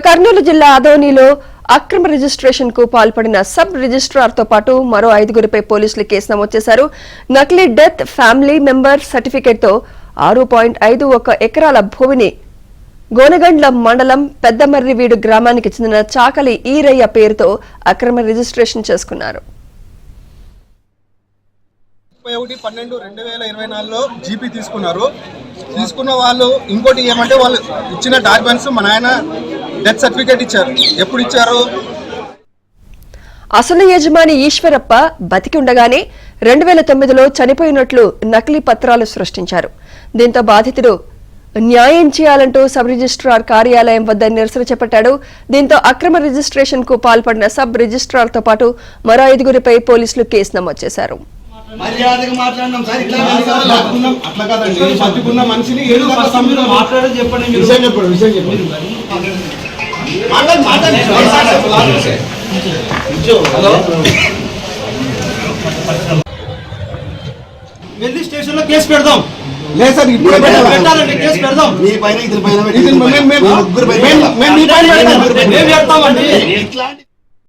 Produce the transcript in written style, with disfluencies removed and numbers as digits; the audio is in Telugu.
కర్నూలు జిల్లా ఆదోనిలో అక్రమ రిజిస్ట్రేషన్ కు పాల్పడిన సబ్ రిజిస్ట్రార్ తో పాటు మరో 5గురిపై పోలీసులు కేసు నమోదు చేశారు. నకిలీ డెత్ ఫ్యామిలీ మెంబర్ సర్టిఫికేట్ తో 6.51 ఎకరాల భూమిని గోనగండ్ల మండలం పెద్దమర్రివీడు గ్రామానికి చెందిన చాకలి ఈరయ్య పేరుతో అక్రమ రిజిస్ట్రేషన్ చేసుకున్నారు. 31/12/2024లో జీపీ తీసుకున్న వాళ్ళు ఇంకోటి ఏమంటే వాళ్ళు ఇచ్చిన డాక్యుమెంట్స్ మా నాయన డెత్ సర్టిఫికేట్ ఇచ్చారు. ఎప్పుడు ఇచ్చారు? అసలు యజమాని ఈశ్వరప్ప బతికి ఉండగానే 2009లో చనిపోయినట్లు నకిలీ పత్రాలు సృష్టించారు. దీంతో బాధితుడు న్యాయం చేయాలంటూ సబ్ రిజిస్ట్రార్ కార్యాలయం వద్ద నిరసన చేపట్టాడు. దీంతో అక్రమ రిజిస్ట్రేషన్ కు పాల్పడిన సబ్ రిజిస్ట్రార్ తో పాటు మరో 5గురిపై పోలీసులు కేసు నమోదు చేశారు. మర్యాదగా మాట్లాడడం సార్, ఇట్లా అట్లా కాదండి. బతికున్న మనిషిని మాట్లాడడం చెప్పండి. విషయం చెప్పండి. వెళ్ళి స్టేషన్ లో కేసు పెడదాం. లేదు సార్, ఇప్పుడు పెట్టాలండి, కేసు పెడదాం. మీ పైన ఇతని పైన